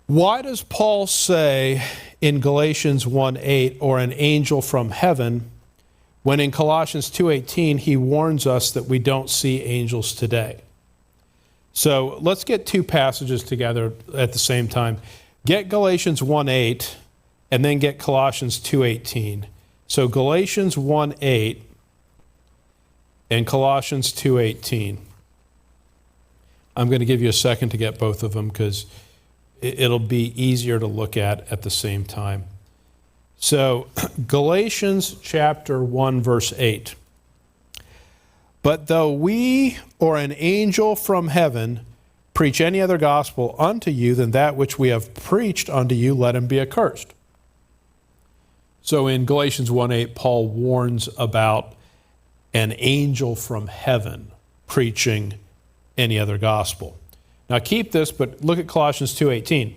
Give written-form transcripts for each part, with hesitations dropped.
Why does Paul say in Galatians 1:8, or an angel from heaven, when in Colossians 2:18 he warns us that we don't see angels today? So let's get two passages together at the same time. Get Galatians 1:8 and then get Colossians 2:18. So Galatians 1:8 and Colossians 2:18. I'm going to give you a second to get both of them because it'll be easier to look at the same time. So Galatians chapter 1 verse 8. But though we or an angel from heaven preach any other gospel unto you than that which we have preached unto you, let him be accursed. So in Galatians 1:8, Paul warns about an angel from heaven preaching any other gospel. Now keep this, but look at Colossians 2:18.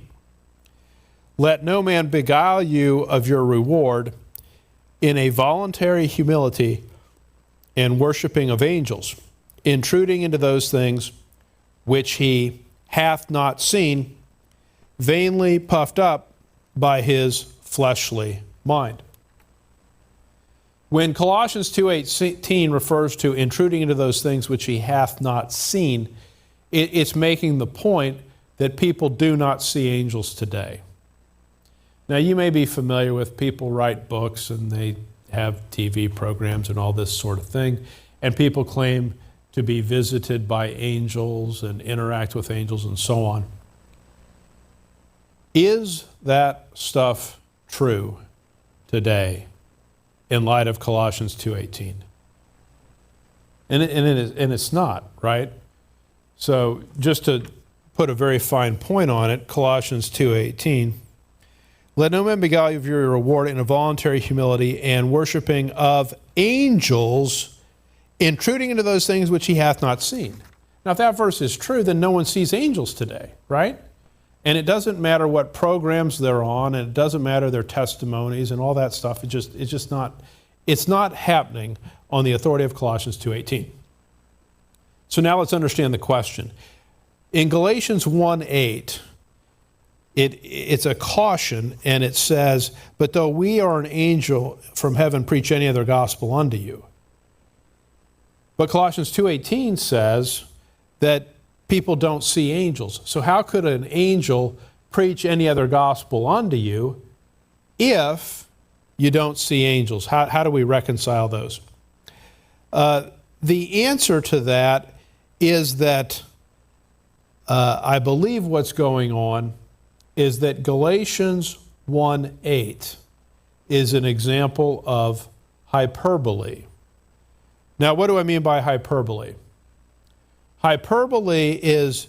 Let no man beguile you of your reward in a voluntary humility and worshiping of angels, intruding into those things which he hath not seen, vainly puffed up by his fleshly mind. When Colossians 2:18 refers to intruding into those things which he hath not seen, it's making the point that people do not see angels today. Now, you may be familiar with people write books and they have TV programs and all this sort of thing, and people claim to be visited by angels and interact with angels and so on. Is that stuff true today in light of Colossians 2:18? And it's not, right? So just to put a very fine point on it, Colossians 2:18, let no man beguile you of your reward in a voluntary humility and worshiping of angels, intruding into those things which he hath not seen. Now, if that verse is true, then no one sees angels today, right? And it doesn't matter what programs they're on, and it doesn't matter their testimonies and all that stuff. It's not happening on the authority of Colossians 2:18. So now let's understand the question. In Galatians 1:8, it's a caution, and it says, but though we or an angel from heaven preach any other gospel unto you. But Colossians 2:18 says that people don't see angels. So how could an angel preach any other gospel unto you if you don't see angels? How do we reconcile those? The answer to that is that I believe what's going on is that Galatians 1:8 is an example of hyperbole. Now, what do I mean by hyperbole? Hyperbole is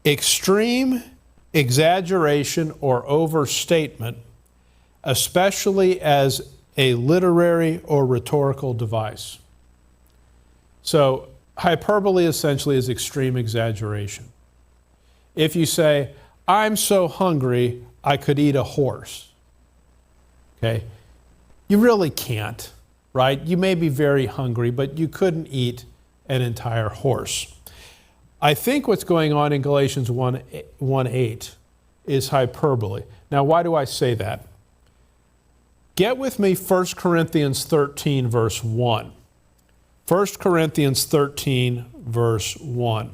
extreme exaggeration or overstatement, especially as a literary or rhetorical device. So, hyperbole essentially is extreme exaggeration. If you say, I'm so hungry, I could eat a horse. Okay? You really can't, right? You may be very hungry, but you couldn't eat an entire horse. I think what's going on in Galatians 1:8 is hyperbole. Now, why do I say that? Get with me 1 Corinthians 13, verse 1. 1 Corinthians 13, verse 1.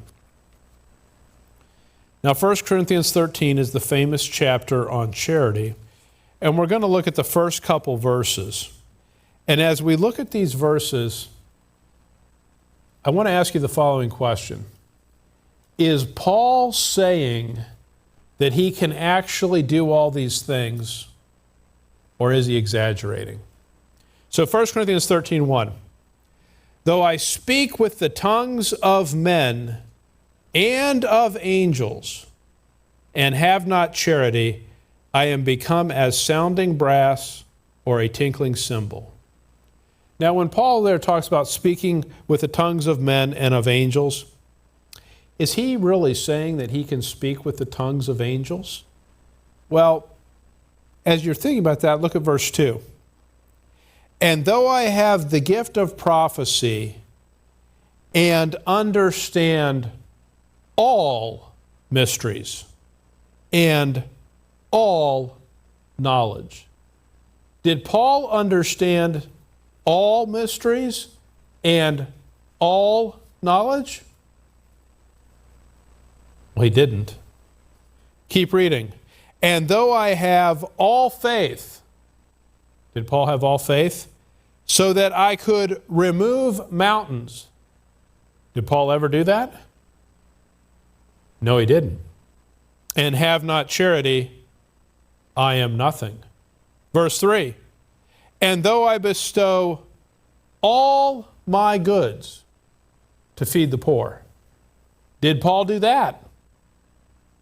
Now, 1 Corinthians 13 is the famous chapter on charity, and we're going to look at the first couple verses. And as we look at these verses, I want to ask you the following question. Is Paul saying that he can actually do all these things, or is he exaggerating? So 1 Corinthians 13:1. Though I speak with the tongues of men and of angels, and have not charity, I am become as sounding brass or a tinkling cymbal. Now, when Paul there talks about speaking with the tongues of men and of angels, is he really saying that he can speak with the tongues of angels? Well, as you're thinking about that, look at verse 2. And though I have the gift of prophecy and understand all mysteries and all knowledge. Did Paul understand all mysteries and all knowledge? Well, he didn't. Keep reading. And though I have all faith, did Paul have all faith? So that I could remove mountains. Did Paul ever do that? No, he didn't. And have not charity, I am nothing. Verse 3. And though I bestow all my goods to feed the poor. Did Paul do that?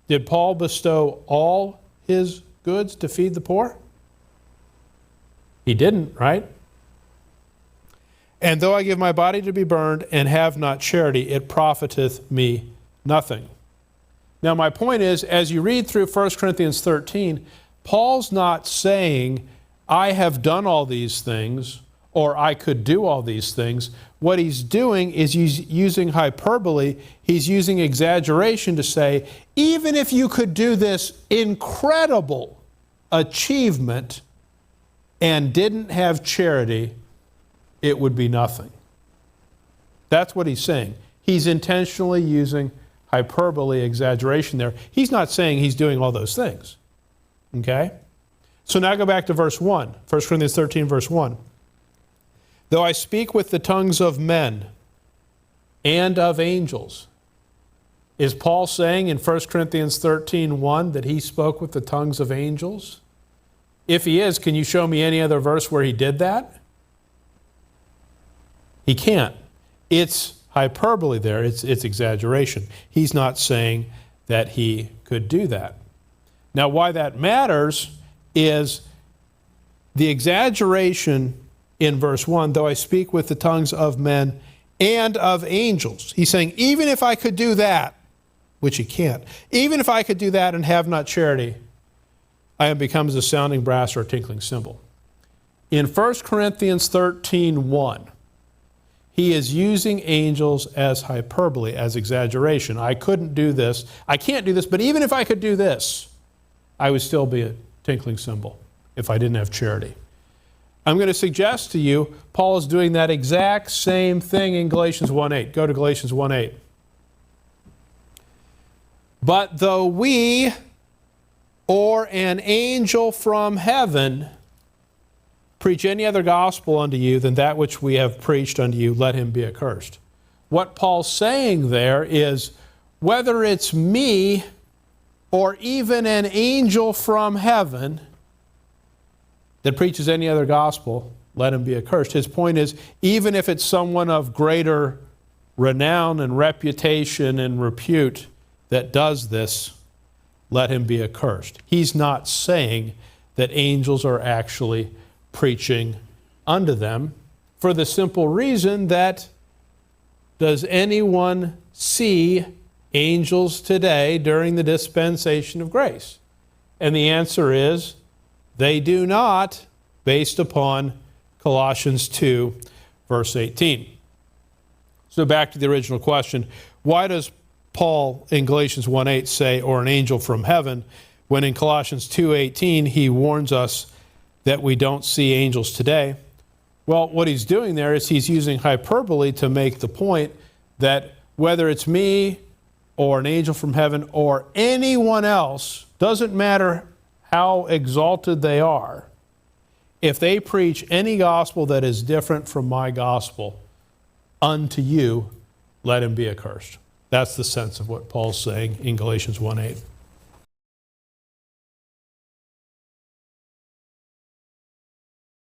Did Paul bestow all his goods to feed the poor? He didn't, right? And though I give my body to be burned and have not charity, it profiteth me nothing. Now my point is, as you read through 1 Corinthians 13, Paul's not saying, I have done all these things, or I could do all these things. What he's doing is he's using hyperbole, he's using exaggeration to say, even if you could do this incredible achievement and didn't have charity, it would be nothing. That's what he's saying. He's intentionally using hyperbole, exaggeration there. He's not saying he's doing all those things. Okay? So now go back to verse 1. 1 Corinthians 13, verse 1. Though I speak with the tongues of men and of angels. Is Paul saying in 1 Corinthians 13:1 that he spoke with the tongues of angels? If he is, can you show me any other verse where he did that? He can't. It's hyperbole there. It's exaggeration. He's not saying that he could do that. Now, why that matters is the exaggeration in verse 1, though I speak with the tongues of men and of angels. He's saying, even if I could do that, which he can't, even if I could do that and have not charity, I am become as a sounding brass or a tinkling cymbal. In 1 Corinthians 13:1, he is using angels as hyperbole, as exaggeration. I couldn't do this. I can't do this, but even if I could do this, I would still be a tinkling cymbal if I didn't have charity. I'm going to suggest to you, Paul is doing that exact same thing in Galatians 1:8. Go to Galatians 1:8. But though we or an angel from heaven preach any other gospel unto you than that which we have preached unto you, let him be accursed. What Paul's saying there is, whether it's me or even an angel from heaven that preaches any other gospel, let him be accursed. His point is, even if it's someone of greater renown and reputation and repute that does this, let him be accursed. He's not saying that angels are actually preaching unto them, for the simple reason that, does anyone see angels today during the dispensation of grace? And the answer is, they do not, based upon Colossians 2, verse 18. So back to the original question, why does Paul in Galatians 1:8 say, or an angel from heaven, when in Colossians 2:18 he warns us that we don't see angels today? Well, what he's doing there is he's using hyperbole to make the point that whether it's me or an angel from heaven or anyone else, doesn't matter how exalted they are, if they preach any gospel that is different from my gospel unto you, let him be accursed. That's the sense of what Paul's saying in Galatians 1:8.